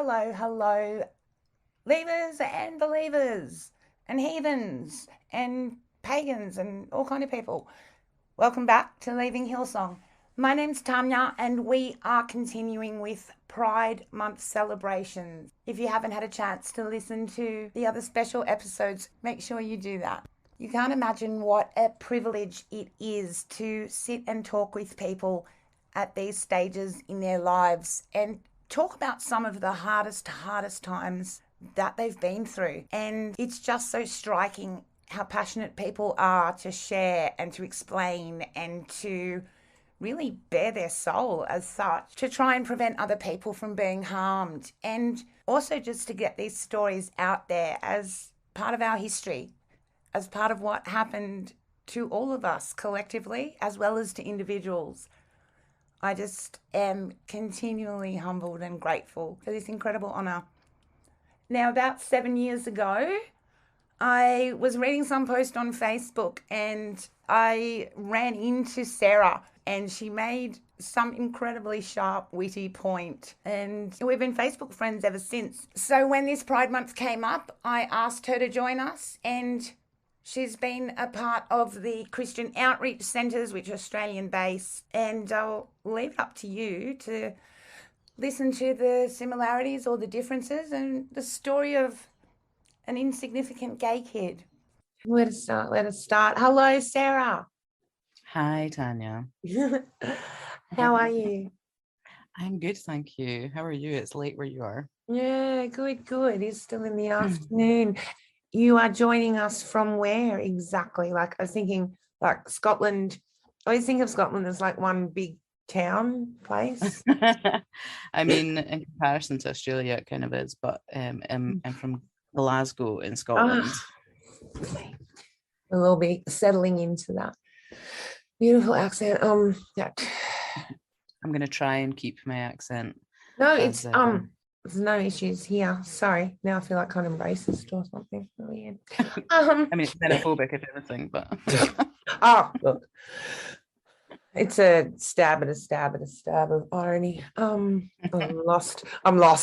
hello, leavers and believers and heathens and pagans and all kind of people. Welcome back to Leaving Hillsong. My name's Tanya and we are continuing with Pride Month celebrations. If you haven't had a chance to listen to the other special episodes, make sure you do that. You can't imagine what a privilege it is to sit and talk with people at these stages in their lives and talk about some of the hardest times that they've been through. And it's just so striking how passionate people are to share and to explain and to really bare their soul as such, to try and prevent other people from being harmed, and also just to get these stories out there as part of our history, as part of what happened to all of us collectively as well as to individuals. I just am continually humbled and grateful for this incredible honour. Now, about 7 years ago, I was reading some post on Facebook and I ran into Sarah and she made some incredibly sharp, witty point. And we've been Facebook friends ever since. So when this Pride Month came up, I asked her to join us, and she's been a part of the Christian Outreach Centres, which are Australian-based, and I'll leave it up to you to listen to the similarities or the differences and the story of an insignificant gay kid. Let us start. Hello, Sarah. Hi, Tanya. How are you? I'm good, thank you. How are you? It's late where you are. Yeah, good. It's still in the afternoon. You are joining us from where exactly? Like, I was thinking, like, Scotland. I always think of Scotland as like one big town place. I mean, in comparison to Australia, it kind of is, but I'm from Glasgow in Scotland. We'll all be settling into that beautiful accent. Yeah. I'm going to try and keep my accent. No, it's there's no issues here. Sorry, now I feel like kind of racist or something. Weird. I mean, it's xenophobic if anything, but oh, look, it's a stab of irony. I'm lost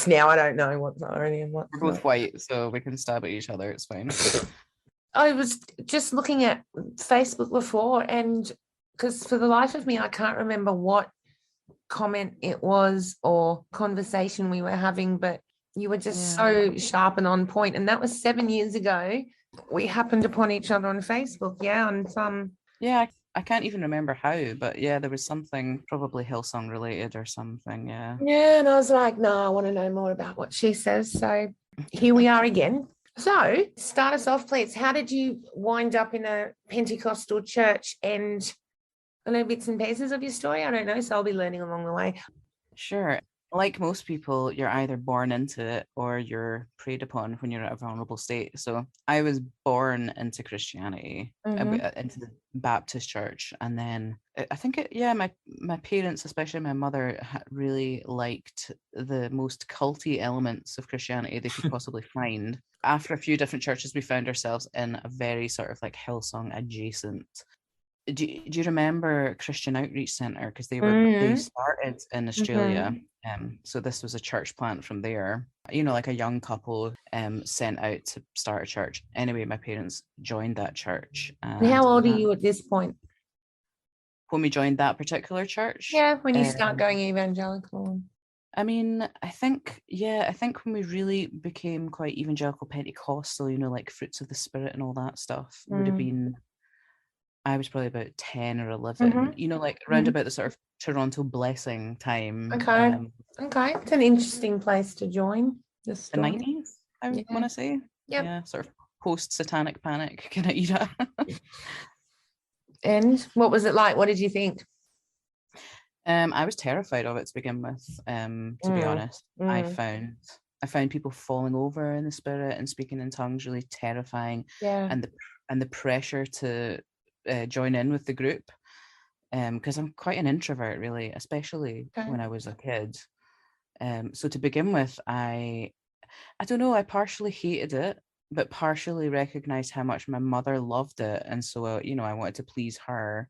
now. I don't know what's irony and what's we're both not. White, so we can stab at each other. It's fine. I was just looking at Facebook before, and because for the life of me, I can't remember what comment it was or conversation we were having, but you were just so sharp and on point. And that was 7 years ago. We happened upon each other on Facebook, and I can't even remember how, but there was something probably Hillsong related or something. Yeah, and I was like, no, I want to know more about what she says. So here we are again. So start us off, please. How did you wind up in a Pentecostal church? And I know bits and pieces of your story. I don't know, so I'll be learning along the way. Sure. Like most people, you're either born into it or you're preyed upon when you're at a vulnerable state. So I was born into Christianity, into the Baptist church. And then I think my parents, especially my mother, really liked the most culty elements of Christianity they could possibly find. After a few different churches, we found ourselves in a very sort of like Hillsong adjacent. Do you remember Christian Outreach Centre? Because they started in Australia. So this was a church plant from there. Like a young couple sent out to start a church. Anyway, my parents joined that church. And how old are you at this point? When we joined that particular church? Yeah, when you start going evangelical. I mean, I think when we really became quite evangelical Pentecostal, like fruits of the Spirit and all that stuff, would have been, I was probably about 10 or 11, like around about the sort of Toronto blessing time. Okay. It's an interesting place to join. The 90s, I want to say. Yeah, sort of post-satanic panic kind of era. And what was it like? What did you think? I was terrified of it to begin with, to be honest. I found people falling over in the Spirit and speaking in tongues really terrifying. And the pressure to join in with the group, because I'm quite an introvert, really, especially when I was a kid. So to begin with, I don't know, I partially hated it, but partially recognized how much my mother loved it, and so I wanted to please her.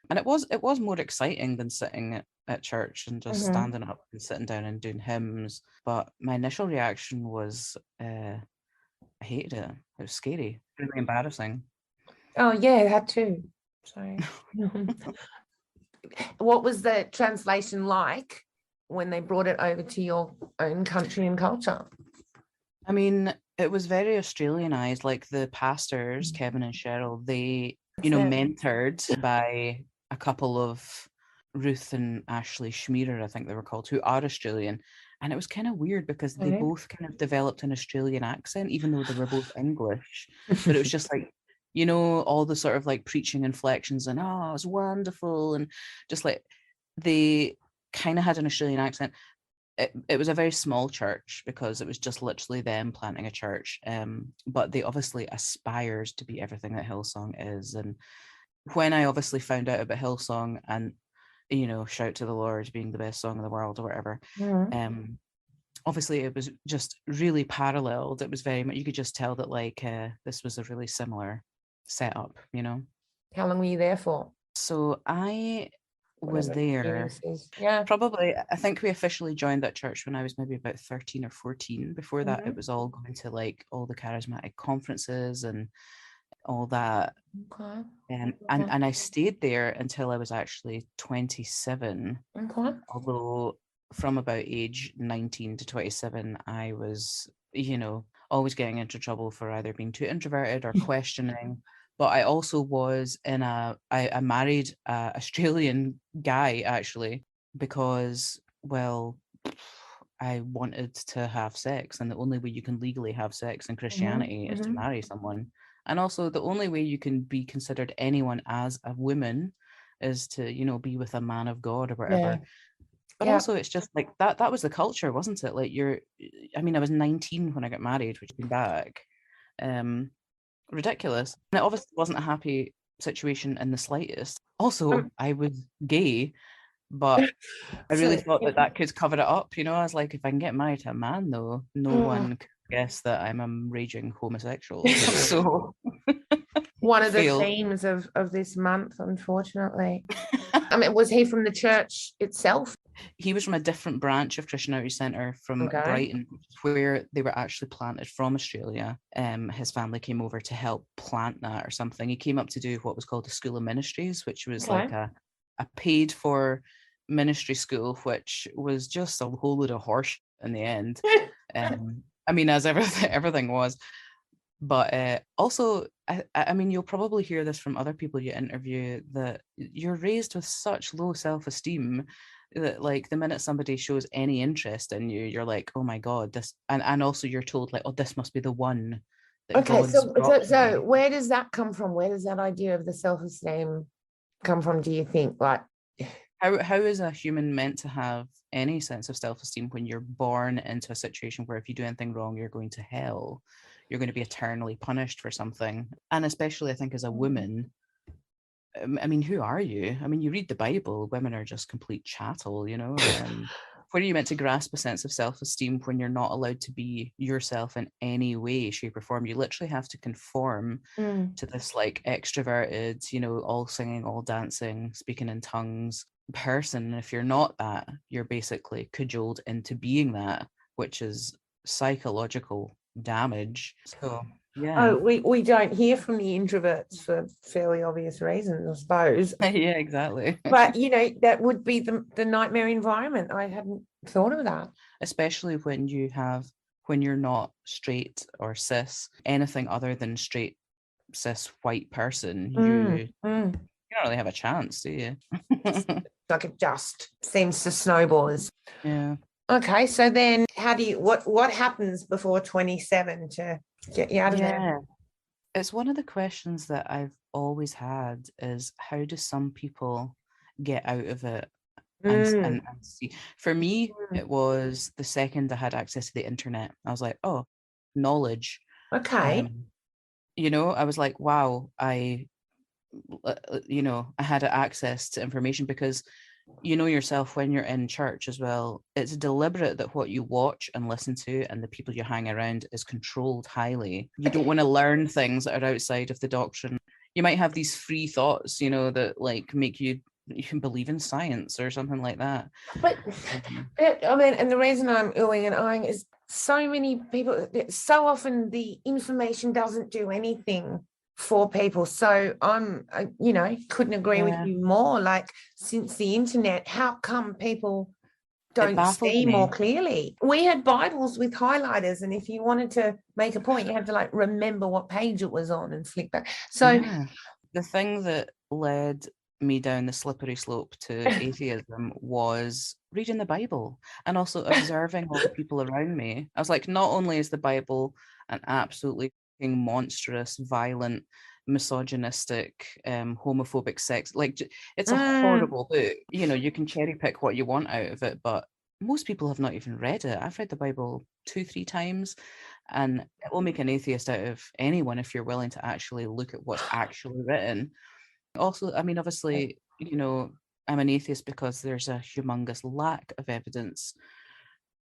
And it was more exciting than sitting at church and just standing up and sitting down and doing hymns. But my initial reaction was, I hated it. It was scary, really embarrassing. Oh yeah, it had to. Sorry. What was the translation like when they brought it over to your own country and culture? I mean, it was very Australianized. Like the pastors, Kevin and Cheryl, they, mentored by a couple of Ruth and Ashley Schmierer, I think they were called, who are Australian. And it was kind of weird because they both kind of developed an Australian accent, even though they were both English. But it was just like, all the sort of like preaching inflections and, oh, it's wonderful. And just like they kind of had an Australian accent. It was a very small church because it was just literally them planting a church. But they obviously aspired to be everything that Hillsong is. And when I obviously found out about Hillsong and, shout to the Lord being the best song in the world or whatever, obviously it was just really paralleled. It was very much, you could just tell that like this was a really similar setup, How long were you there for? So I was there probably, I think we officially joined that church when I was maybe about 13 or 14. Before that it was all going to like all the charismatic conferences and all that. And I stayed there until I was actually 27. Although from about age 19 to 27 I was always getting into trouble for either being too introverted or questioning. But I also was I married an Australian guy, actually, because, well, I wanted to have sex. And the only way you can legally have sex in Christianity is to marry someone. And also the only way you can be considered anyone as a woman is to, be with a man of God or whatever. But also it's just like that was the culture, wasn't it? Like I was 19 when I got married, which been back. Ridiculous. And it obviously wasn't a happy situation in the slightest. Also, I was gay, but I really thought that could cover it up. I was like, if I can get married to a man, though, no one could guess that I'm a raging homosexual. So one of the themes of this month, unfortunately. Was he from the church itself? He was from a different branch of Christian Outreach Centre from Brighton, where they were actually planted from Australia. His family came over to help plant that or something. He came up to do what was called the School of Ministries, which was like a paid for ministry school, which was just a whole load of horse in the end. As everything was. But also, you'll probably hear this from other people you interview, that you're raised with such low self-esteem that like the minute somebody shows any interest in you, you're like, oh my God, this, and also you're told like, oh, this must be the one. So where does that come from? Where does that idea of the self-esteem come from, do you think? Like, how is a human meant to have any sense of self-esteem when you're born into a situation where if you do anything wrong, you're going to hell? You're going to be eternally punished for something. And especially, I think, as a woman, who are you? You read the Bible, women are just complete chattel, Where are you meant to grasp a sense of self-esteem when you're not allowed to be yourself in any way, shape, or form? You literally have to conform to this like extroverted, all singing, all dancing, speaking in tongues person. And if you're not that, you're basically cajoled into being that, which is psychological damage. So yeah. We don't hear from the introverts for fairly obvious reasons, I suppose. Yeah, exactly. But that would be the nightmare environment. I hadn't thought of that. Especially when you're not straight or cis, anything other than straight cis white person, you don't really have a chance, do you? Like it just seems to snowball. Yeah. Okay, so then what happens before 27 to get you out of there? It's one of the questions that I've always had is, how do some people get out of it and see? For me, it was the second I had access to the internet. I was like, oh, knowledge. Okay. I was like, wow, I had access to information, because yourself when you're in church as well, it's deliberate that what you watch and listen to and the people you hang around is controlled highly. You don't want to learn things that are outside of the doctrine. you might have these free thoughts, that like make you can believe in science or something like that. But I mean, and the reason I'm oohing and eyeing is so many people, so often the information doesn't do anything for people. So couldn't agree with you more. Like, since the internet, how come people don't see more clearly? We had Bibles with highlighters, and if you wanted to make a point, you had to like remember what page it was on and flick back. So the thing that led me down the slippery slope to atheism was reading the Bible and also observing all the people around me. I was like, not only is the Bible an absolutely monstrous, violent, misogynistic, homophobic sex, like it's a horrible book. You can cherry pick what you want out of it, but most people have not even read it. I've read the Bible 2-3 times, and it will make an atheist out of anyone if you're willing to actually look at what's actually written. Also, I mean, obviously, I'm an atheist because there's a humongous lack of evidence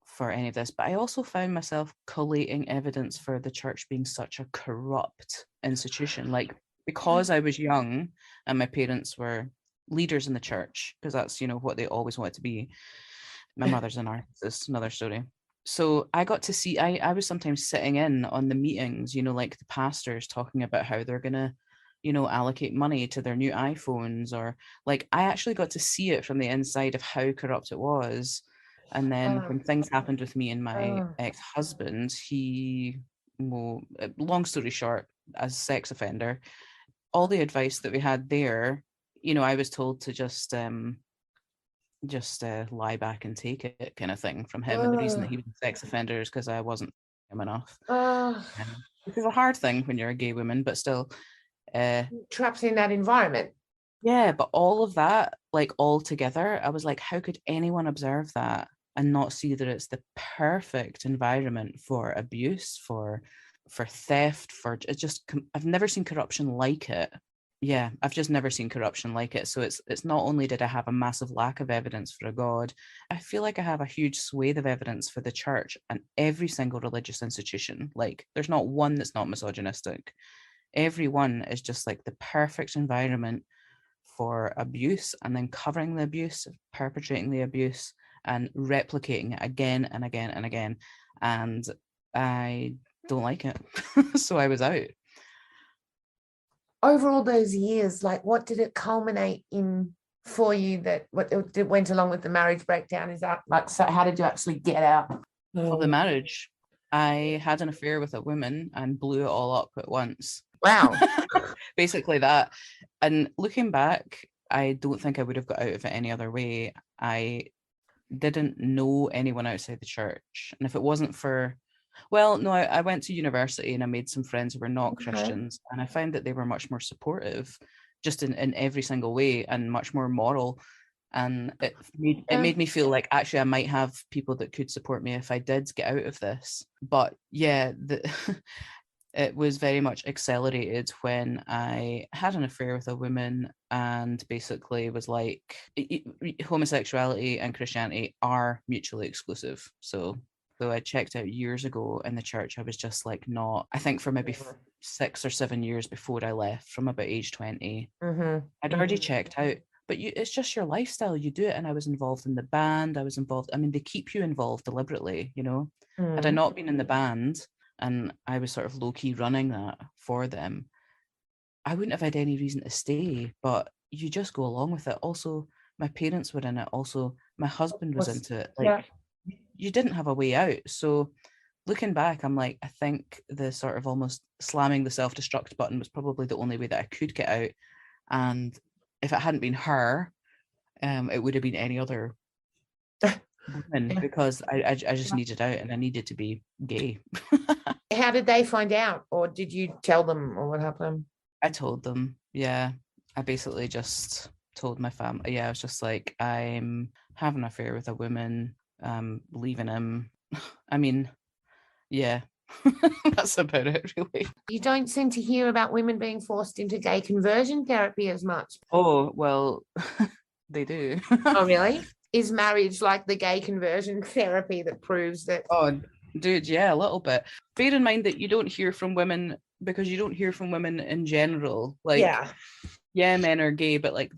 for any of this, but I also found myself collating evidence for the church being such a corrupt institution. Like, because I was young and my parents were leaders in the church, because that's, what they always wanted to be. My mother's a narcissist, another story. So I got to see, I was sometimes sitting in on the meetings, like the pastors talking about how they're going to, allocate money to their new iPhones, or like I actually got to see it from the inside of how corrupt it was. And then when things happened with me and my ex-husband, long story short, as a sex offender, all the advice that we had there, I was told to just lie back and take it, kind of thing, from him. And the reason that he was a sex offender is because I wasn't him enough. Which is a hard thing when you're a gay woman, but still. Trapped in that environment. Yeah, but all of that, like all together, I was like, how could anyone observe that and not see that it's the perfect environment for abuse, for theft, I've never seen corruption like it. Yeah, I've just never seen corruption like it. So it's not only did I have a massive lack of evidence for a God, I feel like I have a huge swathe of evidence for the church and every single religious institution. Like, there's not one that's not misogynistic. Everyone is just like the perfect environment for abuse, and then covering the abuse, perpetrating the abuse, and replicating it again and again and again. And I don't like it. So I was out. Over all those years, like, what did it culminate in for you that went along with the marriage breakdown? Is that like, so how did you actually get out of the marriage? I had an affair with a woman and blew it all up at once. Wow. Basically that. And looking back, I don't think I would have got out of it any other way. I didn't know anyone outside the church. And if it wasn't for, well, no, I went to university and I made some friends who were not Christians, and I found that they were much more supportive, just in every single way, and much more moral. And it made me feel like actually I might have people that could support me if I did get out of this. But yeah, it was very much accelerated when I had an affair with a woman and basically was like, homosexuality and Christianity are mutually exclusive. So I checked out years ago in the church, I was just like, not, I think for maybe 6 or 7 years before I left, from about age 20, I'd already checked out. But it's just your lifestyle, you do it. And I was involved in the band, I was involved, I mean, they keep you involved deliberately, Had I not been in the band, and I was sort of low-key running that for them, I wouldn't have had any reason to stay, but you just go along with it. Also, my parents were in it. Also, my husband was into it. Like, you didn't have a way out. So looking back, I'm like, I think the sort of almost slamming the self-destruct button was probably the only way that I could get out. And if it hadn't been her, it would have been any other woman, because I just needed out and I needed to be gay. How did they find out, or did you tell them, or what happened? I told them. Yeah, I basically just told my family. Yeah, I was just like, I'm having an affair with a woman, leaving him. I mean, yeah, that's about it, really. You don't seem to hear about women being forced into gay conversion therapy as much. Oh, well, they do. Oh, really? Is marriage like the gay conversion therapy that proves that? Oh, dude, yeah, a little bit. Bear in mind that you don't hear from women because you don't hear from women in general. Like, Yeah. yeah, men are gay, but like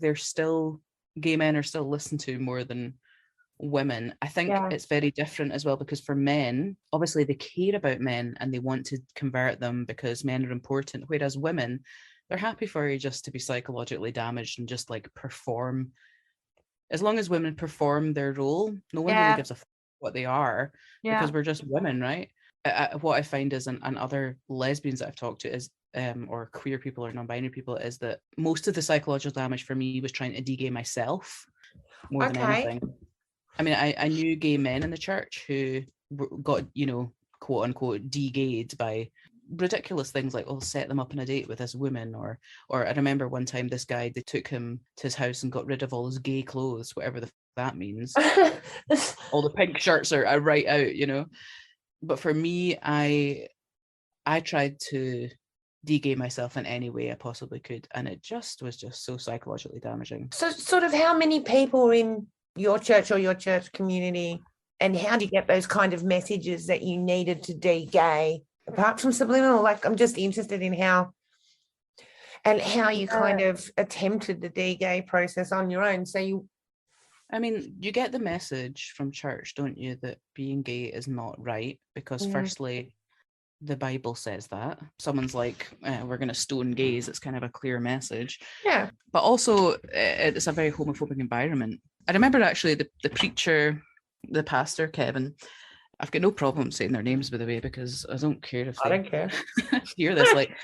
gay men are still listened to more than women. I think Yeah. it's very different as well, because for men, obviously they care about men and they want to convert them because men are important, whereas women, they're happy for you just to be psychologically damaged and just like perform. As long as women perform their role, no one really Yeah. gives a fuck what they are, Yeah. because we're just women, right? What I find is, and other lesbians that I've talked to is, or queer people or non-binary people, is that most of the psychological damage for me was trying to de-gay myself more than Okay. anything. I mean, I knew gay men in the church who got, quote unquote, de-gayed by ridiculous things like, oh, set them up on a date with this woman, or I remember one time this guy, they took him to his house and got rid of all his gay clothes, whatever that means. All the pink shirts are right out. But for me, I tried to de-gay myself in any way I possibly could, and it was just so psychologically damaging. So sort of how many people in your church or your church community, and how do you get those kind of messages that you needed to de-gay, apart from subliminal? Like, I'm just interested in how you kind of attempted the de-gay process on your own. So I mean, you get the message from church, don't you, that being gay is not right, because firstly, the Bible says that. Someone's like, we're going to stone gays. It's kind of a clear message. Yeah. But also, it's a very homophobic environment. I remember actually the preacher, the pastor, Kevin, I've got no problem saying their names, by the way, because I don't care if I they don't care. hear this. Like,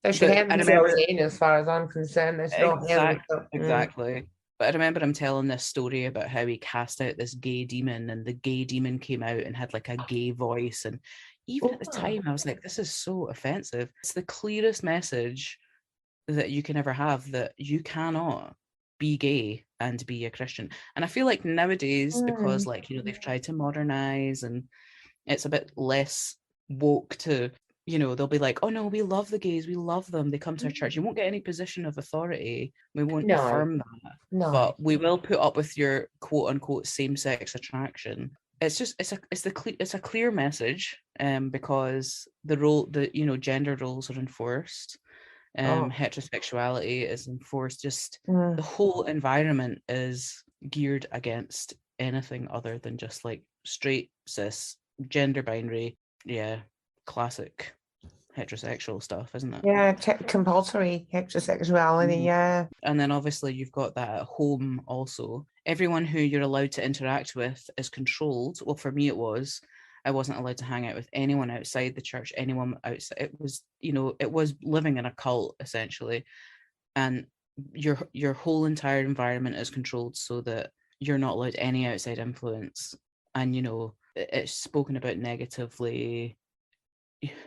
They should hand I themselves remember in, as far as I'm concerned. They should all hand themselves. exactly. But I remember him telling this story about how he cast out this gay demon, and the gay demon came out and had like a gay voice. And even at the time, I was like, this is so offensive. It's the clearest message that you can ever have, that you cannot be gay and be a Christian. And I feel like nowadays, because like, they've tried to modernize and it's a bit less woke to, they'll be like, oh no, we love the gays, we love them, they come to our church. You won't get any position of authority, we won't affirm that, but we will put up with your quote unquote same-sex attraction. It's just it's a clear message, because the gender roles are enforced, heterosexuality is enforced, just the whole environment is geared against anything other than just like straight, cis, gender binary, classic heterosexual stuff, isn't it? Yeah, compulsory heterosexuality, yeah. And then obviously you've got that at home also. Everyone who you're allowed to interact with is controlled. Well, for me it was. I wasn't allowed to hang out with anyone outside the church, anyone outside. It was, it was living in a cult essentially. And your whole entire environment is controlled so that you're not allowed any outside influence. And, it's spoken about negatively.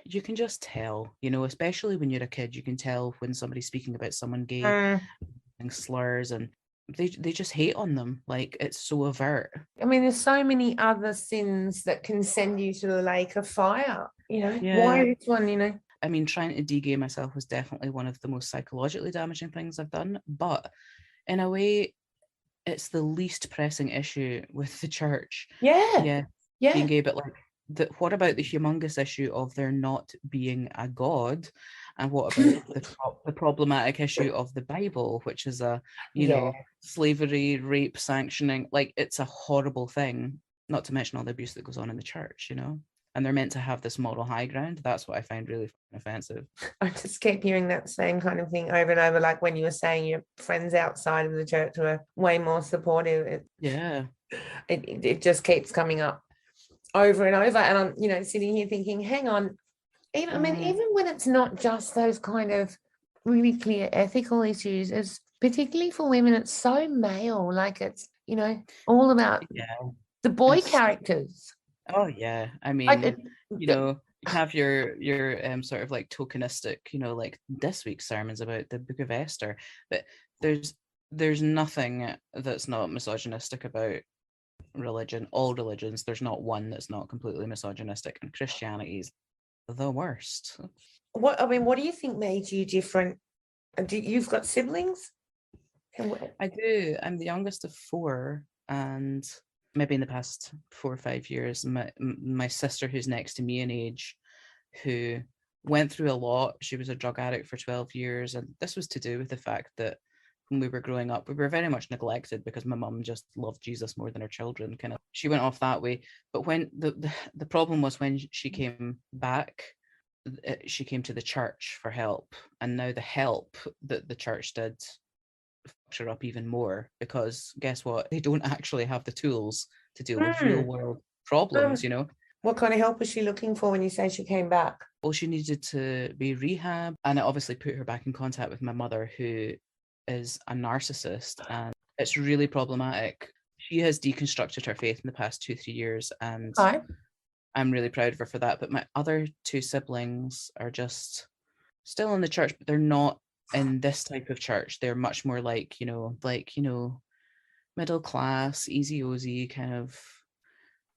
You can just tell, especially when you're a kid, you can tell when somebody's speaking about someone gay and slurs, and they just hate on them. Like, it's so overt. I mean, there's so many other sins that can send you to the lake of fire, Why this one, I mean, trying to de-gay myself was definitely one of the most psychologically damaging things I've done, but in a way, it's the least pressing issue with the church. Yeah. Being gay, but like, what about the humongous issue of there not being a God? And what about the problematic issue of the Bible, which is slavery, rape sanctioning? Like, it's a horrible thing, not to mention all the abuse that goes on in the church, and they're meant to have this moral high ground. That's what I find really offensive. I just keep hearing that same kind of thing over and over, like when you were saying your friends outside of the church were way more supportive. It just keeps coming up over and over, and I'm sitting here thinking, hang on, even when it's not just those kind of really clear ethical issues, it's particularly for women, it's so male, like it's all about the boy characters. Oh yeah, I mean, you have your sort of like tokenistic, like this week's sermon's about the Book of Esther, but there's nothing that's not misogynistic about religion. All religions, there's not one that's not completely misogynistic, and Christianity is the worst. What do you think made you different? You've got siblings? I do. I'm the youngest of 4, and maybe in the past 4 or 5 years, my sister, who's next to me in age, who went through a lot. She was a drug addict for 12 years. And this was to do with the fact that when we were growing up, we were very much neglected because my mum just loved Jesus more than her children. Kind of, she went off that way. But when the problem was when she came back, she came to the church for help. And now the help that the church did fucks her up even more, because guess what? They don't actually have the tools to deal with real world problems, you know? What kind of help was she looking for when you say she came back? Well, she needed to be rehab, and it obviously put her back in contact with my mother, who is a narcissist, and it's really problematic. She has deconstructed her faith in the past 2-3 years, and I'm really proud of her for that. But my other two siblings are just still in the church, but they're not in this type of church. They're much more like, middle class, easy ozy kind of,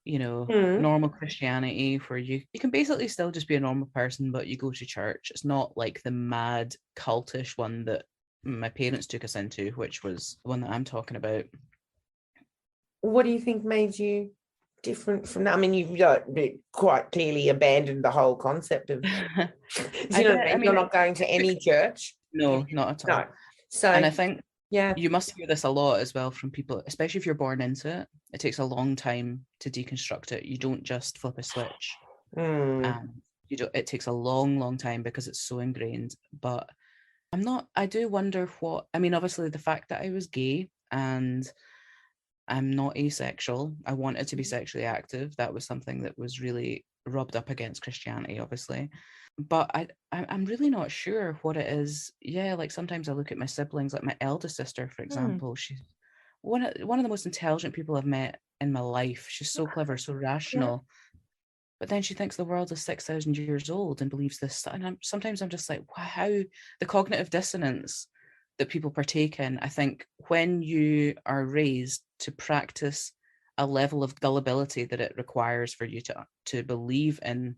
normal Christianity, where you can basically still just be a normal person, but you go to church. It's not like the mad cultish one that my parents took us into, which was the one that I'm talking about. What do you think made you different from that? I mean, you've quite clearly abandoned the whole concept of, you're not going to any church. No, not at all. No. So, and I think you must hear this a lot as well from people, especially if you're born into it. It takes a long time to deconstruct it. You don't just flip a switch. It takes a long time because it's so ingrained. But I do wonder obviously the fact that I was gay and I'm not asexual. I wanted to be sexually active. That was something that was really rubbed up against Christianity, obviously. But I'm really not sure what it is. Yeah, like sometimes I look at my siblings, like my eldest sister, for example. She's one of the most intelligent people I've met in my life. She's so clever, so rational. But then she thinks the world is 6,000 years old and believes this. And sometimes I'm just like, wow, how the cognitive dissonance that people partake in. I think when you are raised to practice a level of gullibility that it requires for you to believe in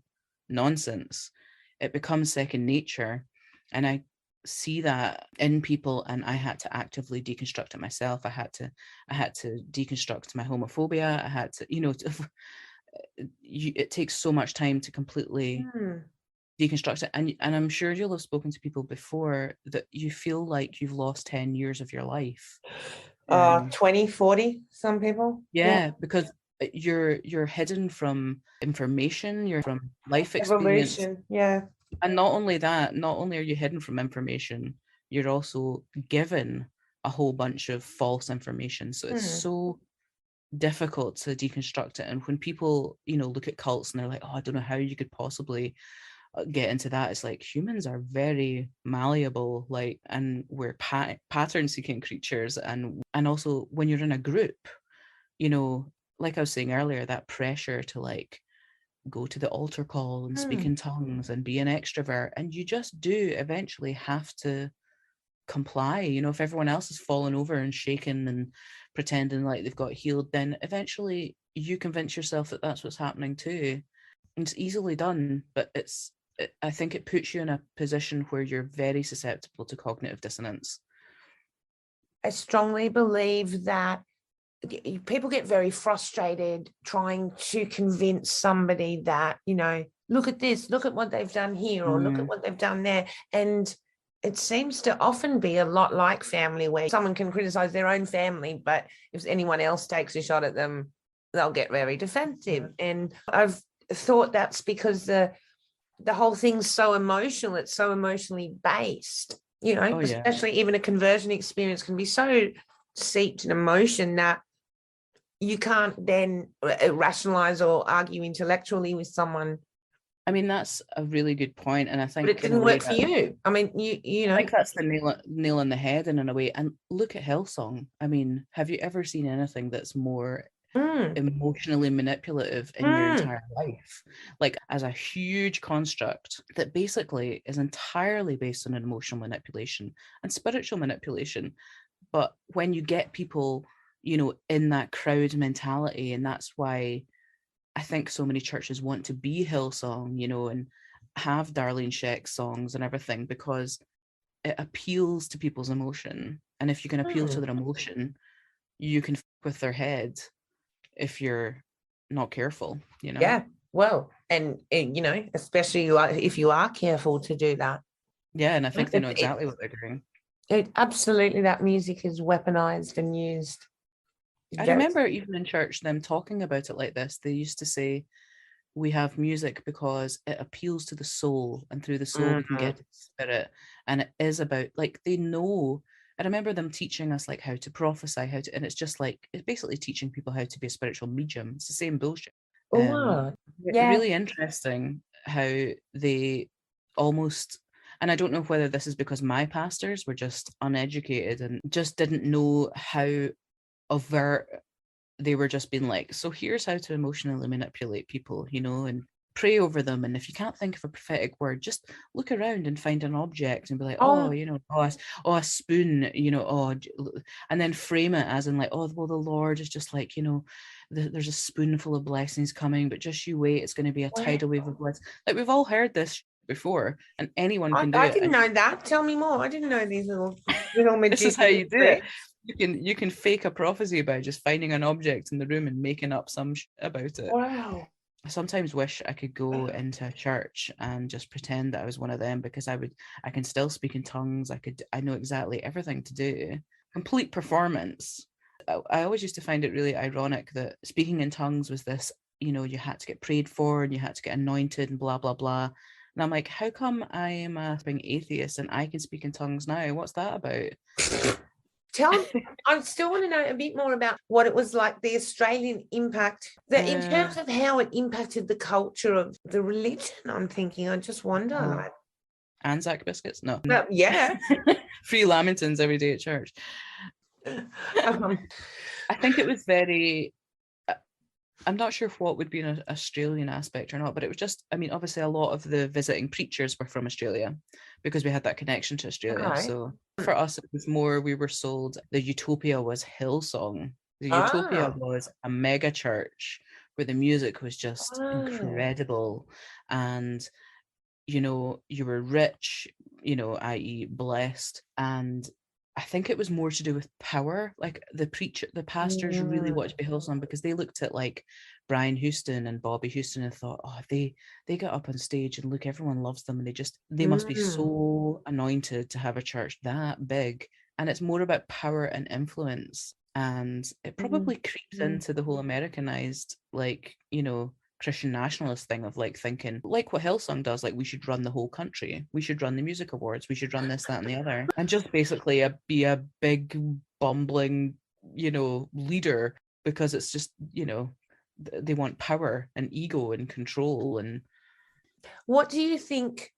nonsense, it becomes second nature. And I see that in people, and I had to actively deconstruct it myself. I had to deconstruct my homophobia. I had to, it takes so much time to completely deconstruct it. And I'm sure you'll have spoken to people before that you feel like you've lost 10 years of your life. 20, 40, some people. Yeah, because you're hidden from information, you're from life experience. Yeah. And not only are you hidden from information, you're also given a whole bunch of false information. So it's so difficult to deconstruct it. And when people, look at cults and they're like, oh, I don't know how you could possibly get into that, it's like humans are very malleable, and we're pattern seeking creatures. And also when you're in a group, like I was saying earlier, that pressure to go to the altar call and speak in tongues and be an extrovert, and you just do eventually have to comply. If everyone else is falling over and shaking and pretending like they've got healed, then eventually you convince yourself that that's what's happening too. And it's easily done, but I think it puts you in a position where you're very susceptible to cognitive dissonance. I strongly believe that people get very frustrated trying to convince somebody that, look at this, look at what they've done here, or look at what they've done there. And it seems to often be a lot like family, where someone can criticize their own family, but if anyone else takes a shot at them, they'll get very defensive. And I've thought that's because the whole thing's so emotional. It's so emotionally based, especially even a conversion experience can be so seeped in emotion that you can't then rationalize or argue intellectually with someone. I mean, that's a really good point, and I think but it didn't work for you. I mean, you know, I think that's the nail on the head in a way. And look at Hillsong. I mean, have you ever seen anything that's more emotionally manipulative in your entire life? Like, as a huge construct that basically is entirely based on an emotional manipulation and spiritual manipulation. But when you get people, in that crowd mentality, and that's why I think so many churches want to be Hillsong, and have Darlene Sheck's songs and everything, because it appeals to people's emotion. And if you can appeal to their emotion, you can f with their head if you're not careful, Yeah, well, And you know, especially if you are careful to do that. Yeah, and I think they know exactly what they're doing. Absolutely, that music is weaponized and used. I remember even in church them talking about it like this. They used to say, we have music because it appeals to the soul, and through the soul we can get to the spirit. And it is about, like, they know. I remember them teaching us like how to prophesy, and it's just like, it's basically teaching people how to be a spiritual medium. It's the same bullshit. Yeah. Really interesting how they almost, and I don't know whether this is because my pastors were just uneducated and just didn't know how overt they were, just being like, so here's how to emotionally manipulate people, you know, and pray over them. And if you can't think of a prophetic word, just look around and find an object and be like, oh, you know, a spoon, you know, and then frame it as in like, oh, well, the Lord is just like, you know, there's a spoonful of blessings coming, but just you wait, it's going to be a tidal wave of blessings. Like, we've all heard this before, and anyone can do it. I didn't know that. Tell me more. I didn't know these little This is how you do it. You can fake a prophecy by just finding an object in the room and making up some about it. Wow. I sometimes wish I could go into a church and just pretend that I was one of them, because I can still speak in tongues. I know exactly everything to do. Complete performance. I always used to find it really ironic that speaking in tongues was this, you know, you had to get prayed for and you had to get anointed and blah, blah, blah. And I'm like, how come I am a atheist and I can speak in tongues now? What's that about? I still want to know a bit more about what it was like, the Australian impact, in terms of how it impacted the culture of the religion. I'm thinking, I just wonder. Anzac biscuits? No. Yeah. Free lamingtons every day at church. I think it was very, I'm not sure what would be an Australian aspect or not, but it was just, I mean, obviously a lot of the visiting preachers were from Australia because we had that connection to Australia. Okay. So for us, it was more, we were sold, the utopia was Hillsong. The utopia was a mega church where the music was just incredible. And, you know, you were rich, you know, i.e. blessed. And I think it was more to do with power. Like the pastors really watched Hillsong because they looked at like Brian Houston and Bobby Houston and thought, oh, they get up on stage and look, everyone loves them, and they must be so anointed to have a church that big. And it's more about power and influence. And it probably creeps into the whole Americanized, like, you know, Christian nationalist thing of like thinking, like what Hillsong does, like we should run the whole country, we should run the music awards, we should run this, that, and the other, and just basically be a big bumbling, you know, leader, because it's just, you know, they want power and ego and control. And what do you think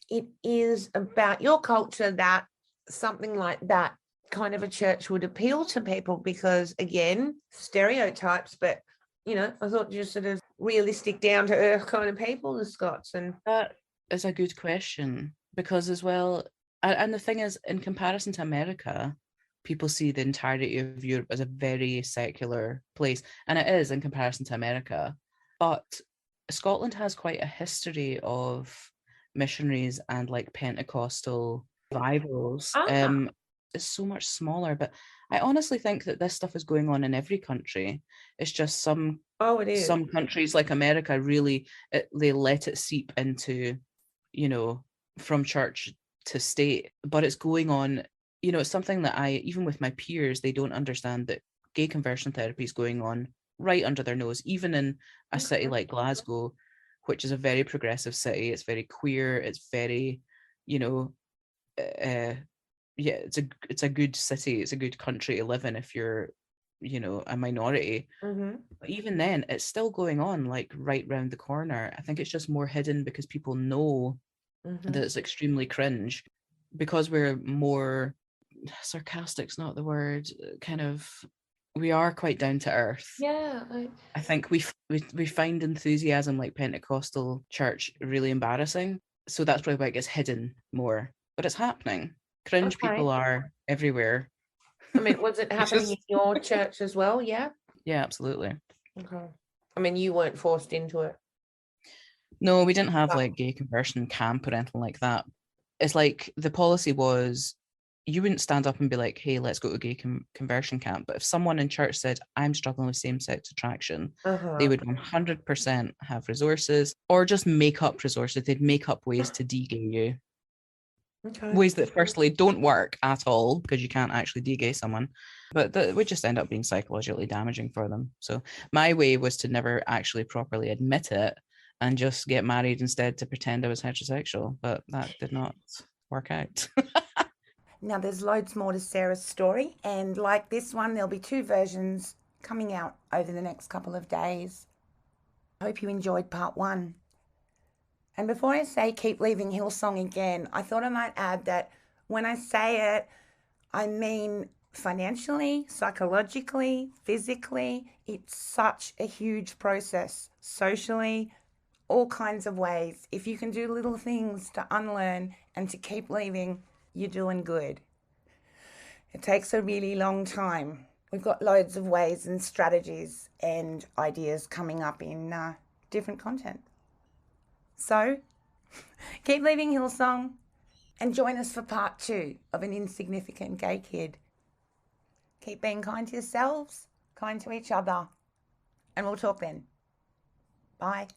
it is about your culture that something like that kind of a church would appeal to people? Because again, stereotypes, but you know, I thought you're sort of realistic, down to earth kind of people, the Scots. And that is a good question, because as well, and the thing is, in comparison to America, people see the entirety of Europe as a very secular place, and it is in comparison to America. But Scotland has quite a history of missionaries and like Pentecostal revivals. It's so much smaller, but I honestly think that this stuff is going on in every country. It's just some countries like America really, they let it seep into, you know, from church to state. But it's going on, you know, it's something that even with my peers, they don't understand that gay conversion therapy is going on right under their nose, even in a city like Glasgow, which is a very progressive city. It's very queer. It's very, you know, yeah, it's a good city. It's a good country to live in if you're, you know, a minority. But even then, it's still going on like right round the corner. I think it's just more hidden because people know that it's extremely cringe, because we're more sarcastic's not the word, kind of, we are quite down to earth. Yeah, I think we find enthusiasm like Pentecostal church really embarrassing, so that's probably why it gets hidden more. But it's happening. Cringe people are everywhere. I mean, was it happening in your church as well? Yeah. Yeah, absolutely. Okay. I mean, you weren't forced into it. No, we didn't have like gay conversion camp or anything like that. It's like the policy was, you wouldn't stand up and be like, hey, let's go to a gay conversion camp. But if someone in church said, I'm struggling with same-sex attraction, they would 100% have resources, or just make up resources. They'd make up ways to de-gay you. Okay. Ways that firstly don't work at all, because you can't actually de-gay someone, but that would just end up being psychologically damaging for them. So my way was to never actually properly admit it and just get married instead, to pretend I was heterosexual, but that did not work out. Now, there's loads more to Sarah's story, and like this one, there'll be 2 versions coming out over the next couple of days. I hope you enjoyed part 1. And before I say keep leaving Hillsong again, I thought I might add that when I say it, I mean financially, psychologically, physically. It's such a huge process, socially, all kinds of ways. If you can do little things to unlearn and to keep leaving, you're doing good. It takes a really long time. We've got loads of ways and strategies and ideas coming up in different content. So, keep leaving Hillsong and join us for part 2 of An Insignificant Gay Kid. Keep being kind to yourselves, kind to each other, and we'll talk then. Bye.